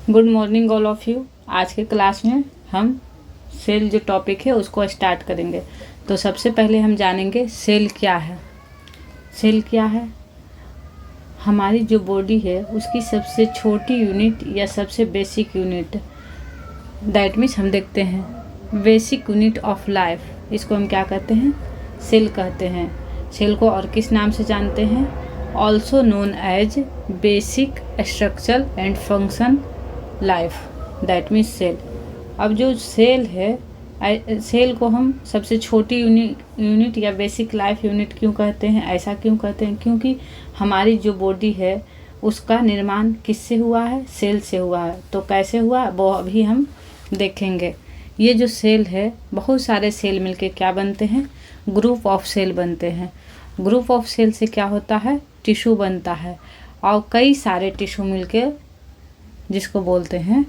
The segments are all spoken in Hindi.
Good morning all of you. आज के क्लास में हम सेल जो टॉपिक है उसको स्टार्ट करेंगे। तो सबसे पहले हम जानेंगे सेल क्या है। सेल क्या है? हमारी जो बॉडी है उसकी सबसे छोटी यूनिट या सबसे बेसिक यूनिट, दैट मीन्स हम देखते हैं बेसिक यूनिट ऑफ लाइफ। इसको हम क्या कहते हैं? सेल कहते हैं। सेल को और किस नाम से जानते हैं? Also known as basic structure and function life, that means cell. अब जो सेल है, सेल को हम सबसे छोटी यूनिट या बेसिक लाइफ यूनिट क्यों कहते हैं? ऐसा क्यों कहते हैं? क्योंकि हमारी जो बॉडी है उसका निर्माण किससे हुआ है? सेल से हुआ है। तो कैसे हुआ वो अभी हम देखेंगे। ये जो सेल है, बहुत सारे सेल मिलके क्या बनते हैं? ग्रुप ऑफ सेल बनते हैं। ग्रुप ऑफ सेल से क्या होता है? टिश्यू बनता है। और कई सारे टिश्यू मिलके जिसको बोलते हैं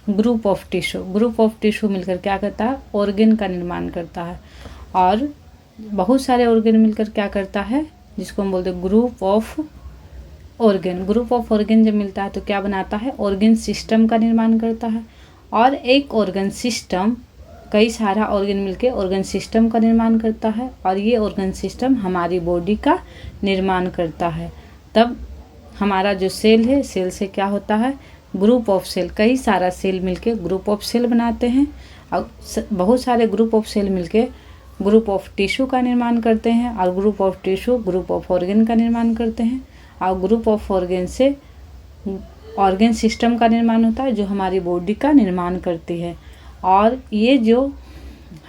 group of tissue. Group of tissue मिलकर क्या करता है? ऑर्गन का निर्माण करता है। और बहुत सारे ऑर्गन मिलकर क्या करता है? जिसको हम बोलते हैं group of organ. Group of organ जब मिलता है तो क्या बनाता है? ऑर्गन सिस्टम का निर्माण करता है। और एक ऑर्गन सिस्टम, कई सारा ऑर्गन मिलके ऑर्गन सिस्टम का निर्माण करता है। और ये ऑर्गन सिस्टम हमारी बॉडी का निर्माण करता है। तब हमारा जो सेल है, सेल से क्या होता है? Group of cell. कई सारा सेल मिलके ग्रुप ऑफ सेल बनाते हैं। और बहुत सारे ग्रुप ऑफ सेल मिलके ग्रुप ऑफ टिश्यू का निर्माण करते हैं। और group of tissue group of organ का निर्माण करते हैं। और ग्रुप ऑफ ऑर्गन से ऑर्गन सिस्टम का निर्माण होता है जो हमारी बॉडी का निर्माण करती है। और ये जो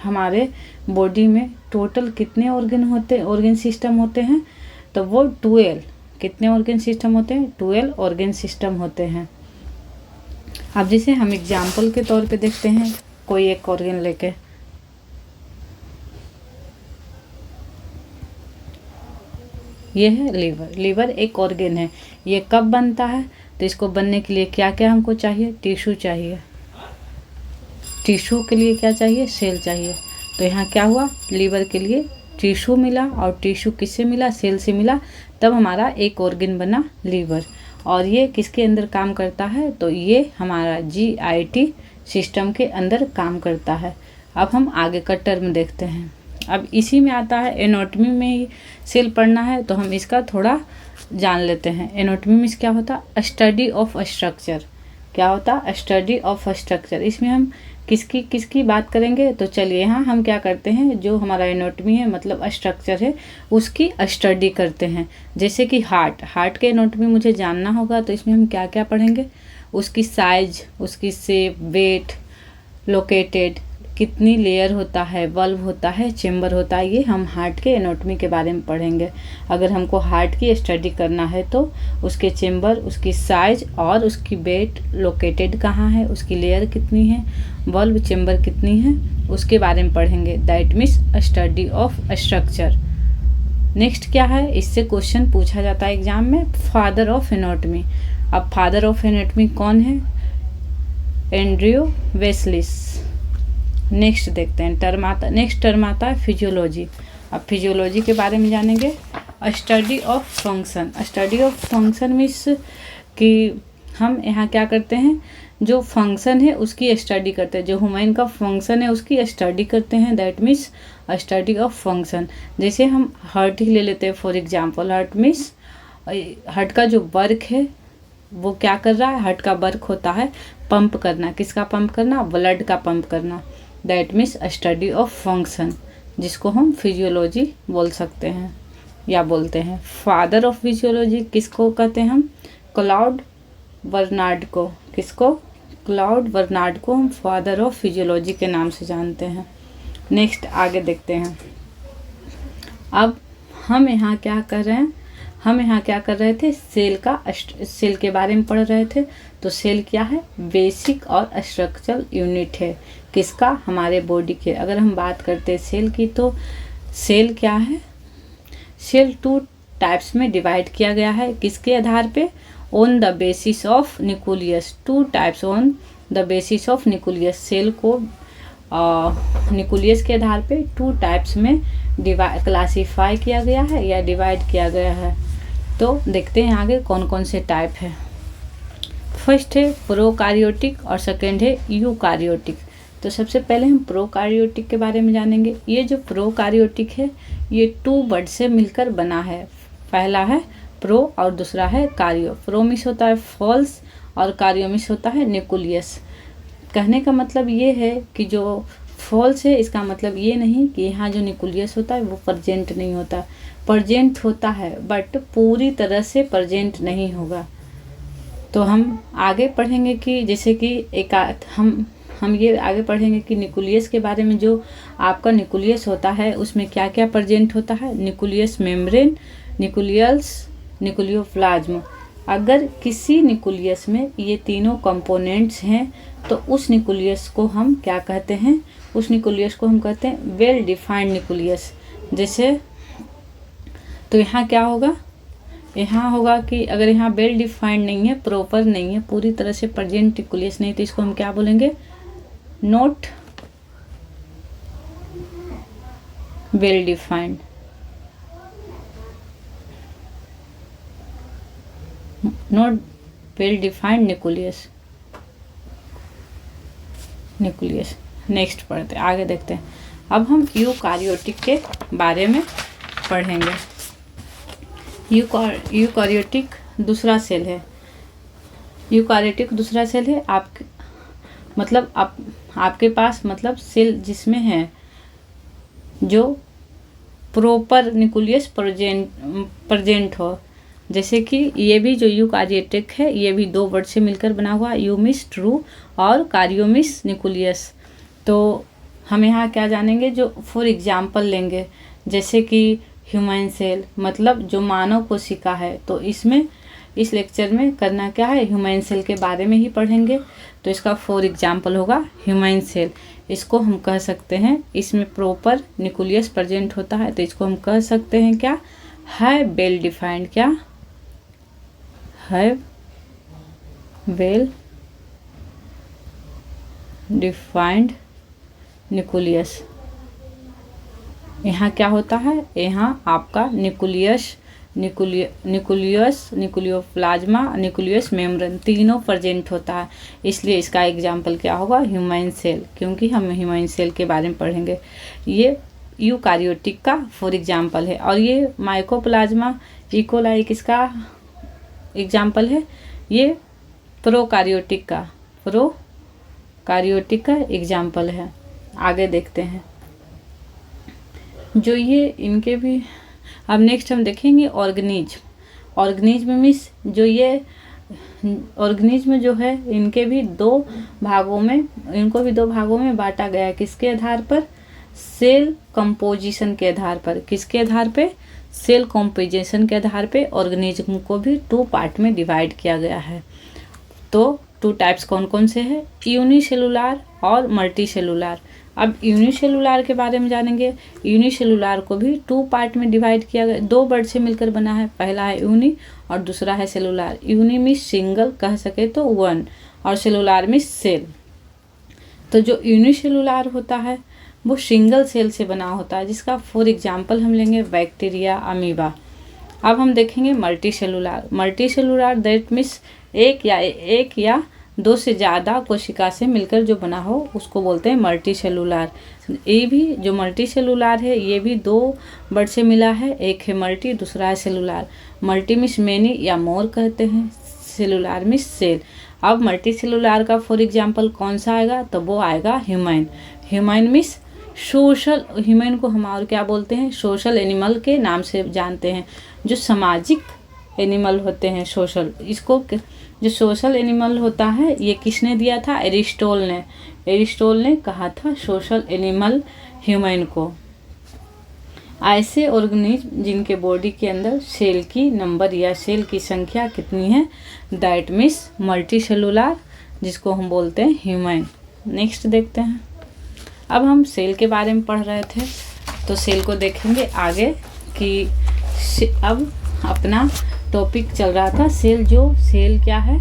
हमारे बॉडी में टोटल कितने ऑर्गन होते, ऑर्गन सिस्टम होते हैं? तो वो 12। कितने ऑर्गन सिस्टम होते हैं? 12 ऑर्गन सिस्टम होते हैं। अब जैसे हम एग्जाम्पल के तौर पे देखते हैं कोई एक ऑर्गन लेके। ये है लीवर। लीवर एक ऑर्गन है। ये कब बनता है? तो इसको बनने के लिए क्या क्या हमको चाहिए? टिश्यू चाहिए। टिश्यू के लिए क्या चाहिए? सेल चाहिए। तो यहाँ क्या हुआ? लीवर के लिए टिश्यू मिला। और टिश्यू किससे मिला? सेल से मिला। तब हमारा एक ऑर्गन बना लीवर। और ये किसके अंदर काम करता है? तो ये हमारा GIT सिस्टम के अंदर काम करता है। अब हम आगे का टर्म देखते हैं। अब इसी में आता है, एनाटॉमी में ही सेल पढ़ना है तो हम इसका थोड़ा जान लेते हैं। एनाटॉमी में क्या होता? Study of structure. क्या होता? Study of structure. इसमें हम किसकी बात करेंगे? तो चलिए यहाँ हम क्या करते हैं, जो हमारा एनाटॉमी है मतलब स्ट्रक्चर है उसकी स्टडी करते हैं। जैसे कि हार्ट के एनाटॉमी मुझे जानना होगा तो इसमें हम क्या क्या पढ़ेंगे? उसकी साइज, उसकी शेप, वेट, लोकेटेड, कितनी लेयर होता है, वल्व होता है, चेम्बर होता है, ये हम हार्ट के एनाटॉमी के बारे में पढ़ेंगे। अगर हमको हार्ट की स्टडी करना है तो उसके चेम्बर, उसकी साइज और उसकी वेट, लोकेटेड कहाँ है, उसकी लेयर कितनी है, वल्व, चेम्बर कितनी है, उसके बारे में पढ़ेंगे। That means study of structure. Next क्या है? इससे क्वेश्चन पूछा जाता है एग्जाम में, फादर ऑफ एनाटॉमी। अब फादर ऑफ एनाटॉमी कौन है? एंड्रयू वेसलिस। नेक्स्ट देखते हैं टर्म आता, नेक्स्ट टर्म आता है फिजियोलॉजी। अब फिजियोलॉजी के बारे में जानेंगे। Study of function. Study of function means कि हम यहाँ क्या करते हैं, जो फंक्शन है उसकी स्टडी करते हैं। जो ह्यूमन का फंक्शन है उसकी स्टडी करते हैं। That means study of function. जैसे हम हार्ट ही ले लेते हैं for example. Heart means heart का जो वर्क है वो क्या कर रहा है? हार्ट का वर्क होता है पंप करना। किसका पंप करना? ब्लड का पंप करना। That means study of function, जिसको हम फिजियोलॉजी बोल सकते हैं या बोलते हैं। फादर ऑफ फिजियोलॉजी किसको कहते हैं हम? क्लाउड बर्नार्ड को। किसको? क्लाउड बर्नार्ड को हम फादर ऑफ फिजियोलॉजी के नाम से जानते हैं। नेक्स्ट आगे देखते हैं। अब हम यहाँ क्या कर रहे हैं? हम यहाँ क्या कर रहे थे? सेल के बारे में पढ़ रहे थे। तो सेल क्या है? बेसिक और स्ट्रक्चरल यूनिट है। किसका? हमारे बॉडी के। अगर हम बात करते हैं सेल की तो सेल क्या है? सेल 2 टाइप्स में डिवाइड किया गया है। किसके आधार पे? On the basis of nucleus. 2 types on the basis of nucleus. Cell को न्यूक्लियस के आधार पे 2 टाइप्स में क्लासीफाई किया गया है या डिवाइड किया गया है। तो देखते हैं आगे कौन कौन से टाइप है। फर्स्ट है प्रोकार्योटिक और सेकेंड है यूकार्योटिक। तो सबसे पहले हम प्रोकार्योटिक के बारे में जानेंगे। ये जो प्रोकार्योटिक है ये 2 वर्ड से मिलकर बना है। पहला है प्रो और दूसरा है कार्यो। प्रो मीन्स होता है फॉल्स और कार्यो मीन्स होता है न्यूक्लियस। कहने का मतलब ये है कि जो फॉल्स है इसका मतलब ये नहीं कि यहाँ जो न्यूक्लियस होता है वो प्रेजेंट नहीं होता, प्रेजेंट होता है बट पूरी तरह से प्रेजेंट नहीं होगा। तो हम आगे पढ़ेंगे कि जैसे कि हम ये आगे पढ़ेंगे कि न्यूक्लियस के बारे में। जो आपका न्यूक्लियस होता है उसमें क्या क्या प्रेजेंट होता है, न्यूक्लियस मेम्ब्रेन, न्यूक्लियोप्लाज्म। अगर किसी न्यूक्लियस में ये तीनों कंपोनेंट्स हैं तो उस न्यूक्लियस को हम क्या कहते हैं, उस न्यूक्लियस को हम कहते हैं वेल डिफाइंड न्यूक्लियस। जैसे तो यहाँ क्या होगा, यहाँ होगा कि अगर यहाँ वेल डिफाइंड नहीं है, प्रॉपर नहीं है, पूरी तरह से प्रेजेंट न्यूक्लियस नहीं, तो इसको हम क्या बोलेंगे, not well defined. Not well defined nucleus. Next पढ़ते हैं, आगे देखते हैं। अब हम यूकार्योटिक के बारे में पढ़ेंगे। यूकार्योटिक दूसरा सेल है। यूकार्योटिक दूसरा सेल है आपके पास मतलब सेल जिसमें है जो प्रॉपर न्यूक्लियस प्रेजेंट हो। जैसे कि ये भी जो यूकार्योटिक है ये भी 2 वर्ड से मिलकर बना हुआ, यू मीन्स ट्रू और कार्यो मीन्स न्यूक्लियस। तो हम यहाँ क्या जानेंगे, जो फॉर एग्जाम्पल लेंगे, जैसे कि ह्यूमन सेल मतलब जो मानव कोशिका है। तो इसमें इस लेक्चर में करना क्या है, ह्यूमन सेल के बारे में ही पढ़ेंगे। तो इसका फॉर एग्जाम्पल होगा ह्यूमन सेल। इसको हम कह सकते हैं, इसमें प्रॉपर न्यूक्लियस प्रेजेंट होता है, तो इसको हम कह सकते हैं क्या, है वेल डिफाइंड। क्या है, वेल डिफाइंड न्यूक्लियस। यहाँ क्या होता है, यहाँ आपका न्यूक्लियोप्लाज्मा, न्यूक्लियस मेम्ब्रेन तीनों प्रेजेंट होता है। इसलिए इसका एग्जाम्पल क्या होगा, ह्यूमन सेल, क्योंकि हम ह्यूमन सेल के बारे में पढ़ेंगे। ये यूकार्योटिक का फॉर एग्जाम्पल है। और ये माइकोप्लाज्मा, इकोलाई किसका एग्जाम्पल है, ये प्रोकार्योटिक का एग्जाम्पल है। आगे देखते हैं जो ये इनके भी। अब नेक्स्ट हम देखेंगे ऑर्गेनिज्म मीन्स जो ये ऑर्गेनिज्म जो है इनको भी 2 भागों में बांटा गया है। किसके आधार पर, सेल कंपोजिशन के आधार पर। किसके आधार पे, सेल कंपोजिशन के आधार पे ऑर्गेनिज्म को भी 2 पार्ट में डिवाइड किया गया है। तो 2 टाइप्स कौन कौन से हैं, यूनिसेलुलर और मल्टीसेलुलर। अब यूनिसेलुलर के बारे में जानेंगे। यूनिसेलुलर को भी 2 पार्ट में डिवाइड किया गया, 2 वर्ड से मिलकर बना है। पहला है यूनि और दूसरा है सेलुलर। यूनि मीन्स सिंगल, कह सके तो 1, और सेलुलर मीन्स सेल। तो जो यूनिसेलुलर होता है वो सिंगल सेल से बना होता है, जिसका फॉर एग्जाम्पल हम लेंगे बैक्टीरिया, अमीबा। अब हम देखेंगे मल्टीसेलुलर दैट मीन्स एक या 2 से ज़्यादा कोशिका से मिलकर जो बना हो उसको बोलते हैं मल्टीसेलुलर। ये भी जो मल्टीसेलुलर है ये भी 2 वर्ड से मिला है, एक है मल्टी, दूसरा है सेलुलर। मल्टी मीन्स मेनी या मोर कहते हैं, सेलुलर मीन्स सेल। अब मल्टीसेलुलर का फॉर एग्जाम्पल कौन सा आएगा, तो वो आएगा ह्यूमन मीन्स सोशल। ह्यूमन को हम और क्या बोलते हैं, सोशल एनिमल के नाम से जानते हैं, जो सामाजिक एनिमल होते हैं सोशल। इसको जो सोशल एनिमल होता है ये किसने दिया था, एरिस्टोटल ने कहा था सोशल एनिमल ह्यूमन को। ऐसे ऑर्गेनिज्म जिनके बॉडी के अंदर सेल की नंबर या सेल की संख्या कितनी है, दैट मीन्स मल्टीसेलुलर, जिसको हम बोलते हैं ह्यूमन। नेक्स्ट देखते हैं। अब हम सेल के बारे में पढ़ रहे थे, तो सेल को देखेंगे आगे कि अब अपना टॉपिक चल रहा था सेल क्या है,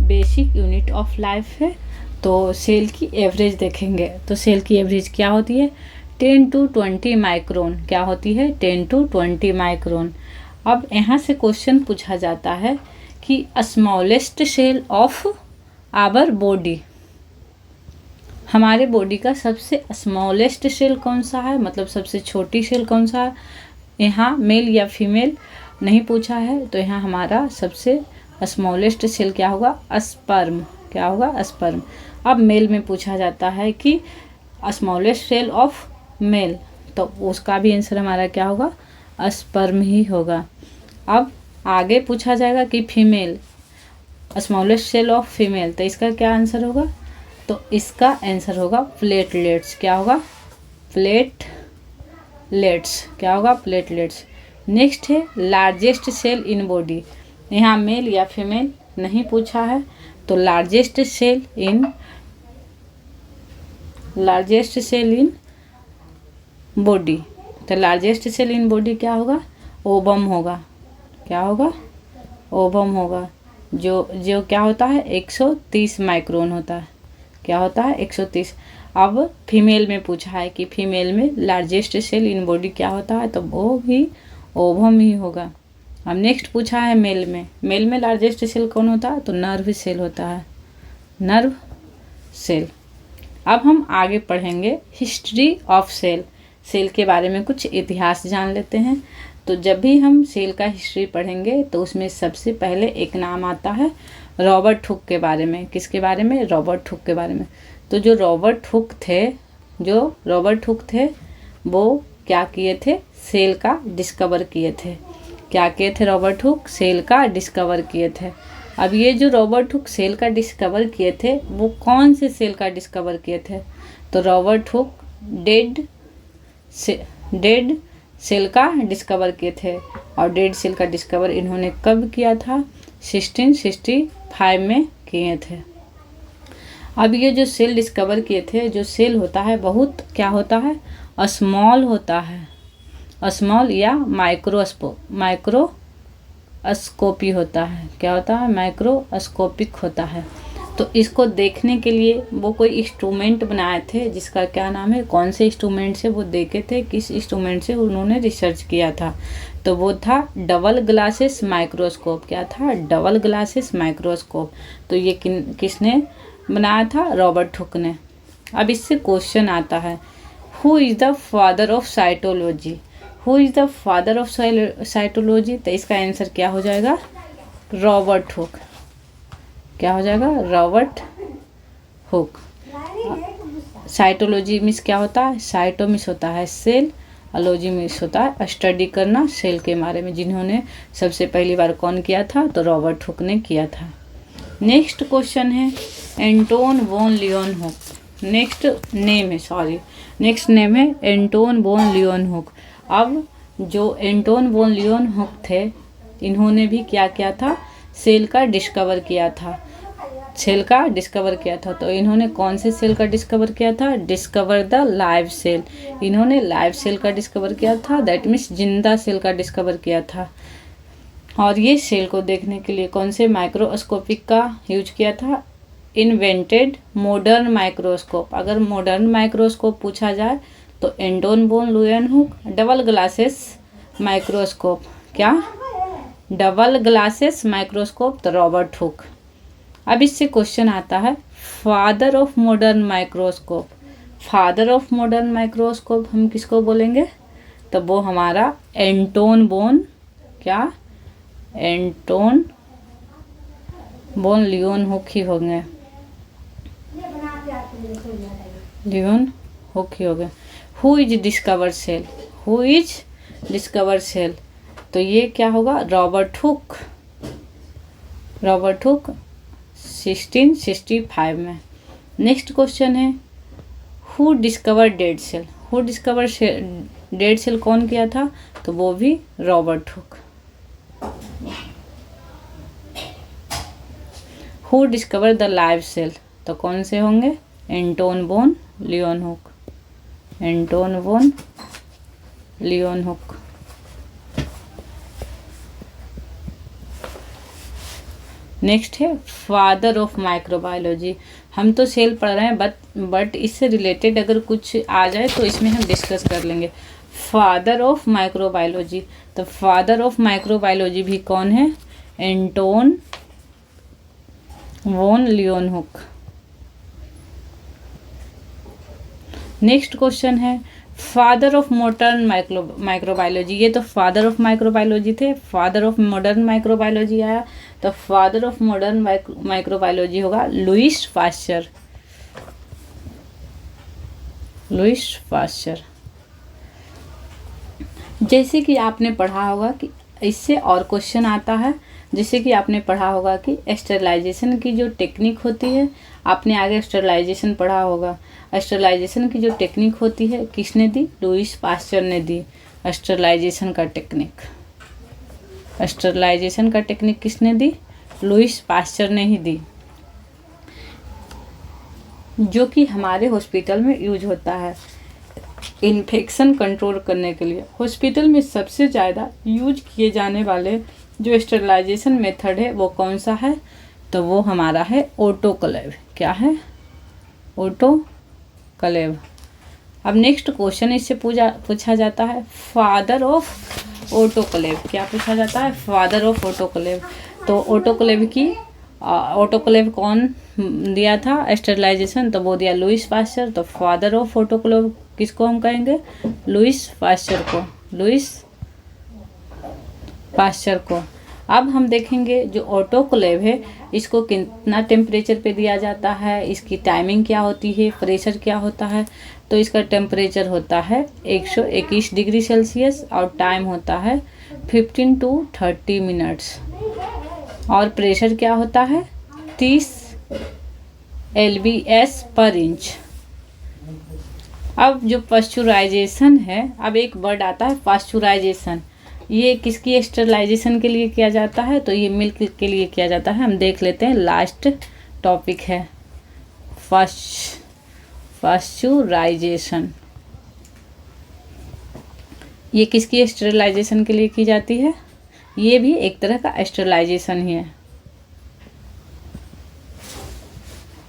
बेसिक यूनिट ऑफ लाइफ है। तो सेल की एवरेज देखेंगे। तो सेल की एवरेज क्या होती है, 10 to 20 माइक्रोन। क्या होती है, 10 to 20 माइक्रोन। अब यहाँ से क्वेश्चन पूछा जाता है कि smallest cell of our body, हमारे बॉडी का सबसे स्मॉलेस्ट सेल कौन सा है, मतलब सबसे छोटी सेल कौन सा है। यहाँ मेल या फीमेल नहीं पूछा है, तो यहाँ हमारा सबसे स्मॉलेस्ट सेल क्या होगा, स्पर्म। क्या होगा, स्पर्म। अब मेल में पूछा जाता है कि स्मॉलेस्ट सेल ऑफ मेल, तो उसका भी आंसर हमारा क्या होगा, स्पर्म ही होगा। अब आगे पूछा जाएगा कि female, smallest cell of female, तो इसका क्या आंसर होगा, तो इसका आंसर होगा प्लेटलेट्स। क्या होगा, प्लेटलेट्स। क्या होगा, प्लेटलेट्स। नेक्स्ट है लार्जेस्ट सेल इन बॉडी, यहाँ मेल या फीमेल नहीं पूछा है, तो लार्जेस्ट सेल इन बॉडी, तो लार्जेस्ट सेल इन बॉडी क्या होगा, ओवम होगा। क्या होगा, ओवम होगा, जो क्या होता है 130 माइक्रोन होता है। क्या होता है, 130। अब फीमेल में पूछा है कि फीमेल में लार्जेस्ट सेल इन बॉडी क्या होता है, तो वो भी ओवम ही होगा। अब नेक्स्ट पूछा है मेल में लार्जेस्ट सेल कौन होता है, तो नर्व सेल होता है, नर्व सेल। अब हम आगे पढ़ेंगे हिस्ट्री ऑफ सेल के बारे में कुछ इतिहास जान लेते हैं। तो जब भी हम सेल का हिस्ट्री पढ़ेंगे तो उसमें सबसे पहले एक नाम आता है रॉबर्ट हुक के बारे में। किसके बारे में, रॉबर्ट हुक के बारे में। तो जो रॉबर्ट हुक थे वो क्या किए थे, सेल का डिस्कवर किए थे। क्या किए थे रॉबर्ट हुक, सेल का डिस्कवर किए थे। अब ये जो रॉबर्ट हुक सेल का डिस्कवर किए थे वो कौन से सेल का डिस्कवर किए थे, तो रॉबर्ट हुक डेड सेल का डिस्कवर किए थे। और डेड सेल का डिस्कवर इन्होंने कब किया था, 1665 में किए थे। अब ये जो सेल डिस्कवर किए थे, जो सेल होता है बहुत क्या होता है, स्मॉल होता है, स्मॉल या माइक्रोस्कोपी होता है। क्या होता है, माइक्रोस्कोपिक होता है। तो इसको देखने के लिए वो कोई इंस्ट्रूमेंट बनाए थे जिसका क्या नाम है, कौन से इंस्ट्रूमेंट से वो देखे थे, किस इंस्ट्रूमेंट से उन्होंने रिसर्च किया था, तो वो था डबल ग्लासेस माइक्रोस्कोप। क्या था, डबल ग्लासेस माइक्रोस्कोप। तो ये किसने बनाया था, रॉबर्ट हुक ने। अब इससे क्वेश्चन आता है, who is the father of cytology, who is the father of cytology, तो इसका आंसर क्या हो जाएगा, रॉबर्ट हुक। क्या हो जाएगा, रॉबर्ट हुक। साइटोलॉजी मीन्स क्या होता है, साइटो मीन्स होता है सेल, अलॉजी मीन्स होता है स्टडी करना सेल के बारे में। जिन्होंने सबसे पहली बार कौन किया था, तो रॉबर्ट हुक ने किया था। नेक्स्ट क्वेश्चन है Anton von Leeuwenhoek. Next name है एंटोन वॉन लियोनहुक। अब जो एंटोन वॉन लियोनहुक थे इन्होंने भी क्या किया था, सेल का डिस्कवर किया था, सेल का डिस्कवर किया था। तो इन्होंने कौन से सेल का डिस्कवर किया था, डिस्कवर द लाइव सेल। इन्होंने लाइव सेल का डिस्कवर किया था, दैट मीन्स जिंदा सेल का डिस्कवर किया था। और ये सेल को देखने के लिए कौन से माइक्रोस्कोपिक का यूज किया था, इन्वेंटेड मॉडर्न माइक्रोस्कोप। अगर मॉडर्न माइक्रोस्कोप पूछा जाए तो Anton von Leeuwenhoek, double glasses microscope. क्या, डबल ग्लासेस माइक्रोस्कोप, तो रॉबर्ट हुक। अब इससे क्वेश्चन आता है father of modern microscope. Father of modern microscope हम किसको बोलेंगे, तो वो हमारा एंटोन वॉन, क्या, एंटोन वॉन लियोनहुक ही होंगे, लियोनहुक ही होंगे। Who is discover cell, who is discover cell, तो ये क्या होगा, रॉबर्ट हुक। रॉबर्ट हुक 1665 में। नेक्स्ट क्वेश्चन है who discover dead cell. Who discover dead cell कौन किया था, तो वो भी Robert Hooke. Who discover the live cell, तो कौन से होंगे, Anton von Leeuwenhoek, Anton von Leeuwenhoek. Next है फादर ऑफ माइक्रोबायोलॉजी। हम तो सेल पढ़ रहे हैं बट इससे रिलेटेड अगर कुछ आ जाए तो इसमें हम डिस्कस कर लेंगे। फादर ऑफ माइक्रोबायोलॉजी, तो फादर ऑफ माइक्रोबायोलॉजी भी कौन है, Anton von Leeuwenhoek. Next question है फादर ऑफ मॉडर्न माइक्रोबायोलॉजी। ये तो फादर ऑफ माइक्रोबायोलॉजी थे, फादर ऑफ मॉडर्न माइक्रोबायोलॉजी आया, तो फादर ऑफ मॉडर्न माइक्रोबायोलॉजी होगा लुईस पाश्चर। Louis Pasteur. जैसे कि आपने पढ़ा होगा कि इससे और क्वेश्चन आता है, जैसे कि आपने पढ़ा होगा कि स्टेरलाइजेशन की जो टेक्निक होती है, आपने आगे स्टेरलाइजेशन पढ़ा होगा। स्टेरलाइजेशन की जो टेक्निक होती है किसने दी? लुईस पाश्चर ने दी स्टेरलाइजेशन का टेक्निक। स्टेरलाइजेशन का टेक्निक किसने दी? लुईस पाश्चर ने ही दी, जो कि हमारे हॉस्पिटल में यूज होता है इन्फेक्शन कंट्रोल करने के लिए। हॉस्पिटल में सबसे ज़्यादा यूज किए जाने वाले जो स्टेरलाइजेशन मेथड है वो कौन सा है? तो वो हमारा है ऑटोक्लेव। क्या है? ऑटोक्लेव। अब नेक्स्ट क्वेश्चन इससे पूछा जाता है फादर ऑफ ऑटोक्लेव। क्या पूछा जाता है? Father of autoclave. तो ऑटोक्लेव कौन दिया था स्टेरलाइजेशन? तो वो दिया लुईस पाश्चर। तो फादर ऑफ ऑटोक्लेव किसको हम कहेंगे? लुईस पाश्चर को। लुईस पाश्चर को। अब हम देखेंगे जो ऑटोक्लेव है इसको कितना टेम्परेचर पे दिया जाता है, इसकी टाइमिंग क्या होती है, प्रेशर क्या होता है। तो इसका टेम्परेचर होता है 121 डिग्री सेल्सियस और टाइम होता है 15 to 30 मिनट्स। और प्रेशर क्या होता है? 30 lbs पर इंच। अब जो पाश्चुराइजेशन है, अब एक वर्ड आता है पाश्चुराइजेशन। ये किसकी स्टेरलाइजेशन के लिए किया जाता है? तो ये मिल्क के लिए किया जाता है। हम देख लेते हैं, लास्ट टॉपिक है पाश्चुराइजेशन। ये किसकी स्टेरलाइजेशन के लिए की जाती है? ये भी एक तरह का स्टेरलाइजेशन ही है।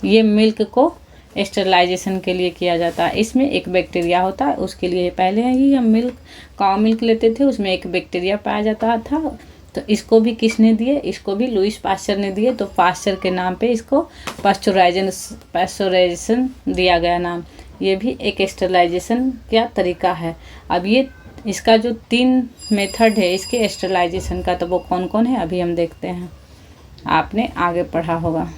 ये मिल्क को स्टेरलाइजेशन के लिए किया जाता है। इसमें एक बैक्टीरिया होता है, उसके लिए पहले ही हम काउ मिल्क लेते थे, उसमें एक बैक्टीरिया पाया जाता था। तो इसको भी किसने दिए? इसको भी लुईस पाश्चर ने दिए। तो पाश्चर के नाम पे इसको पाश्चुराइजेशन दिया गया नाम। ये भी एक स्टेरलाइजेशन का तरीका है। अब ये इसका जो 3 मेथड है इसके स्टेरलाइजेशन का, तो वो कौन कौन है अभी हम देखते हैं। आपने आगे पढ़ा होगा।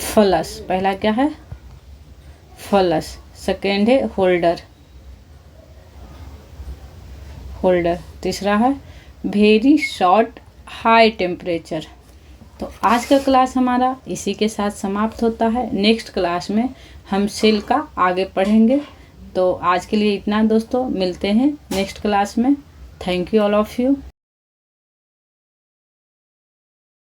फ्लश, पहला क्या है? फ्लश। सेकेंड है होल्डर। तीसरा है वेरी शॉर्ट हाई टेम्परेचर। तो आज का क्लास हमारा इसी के साथ समाप्त होता है। नेक्स्ट क्लास में हम सेल का आगे पढ़ेंगे। तो आज के लिए इतना दोस्तों, मिलते हैं नेक्स्ट क्लास में। Thank you all of you.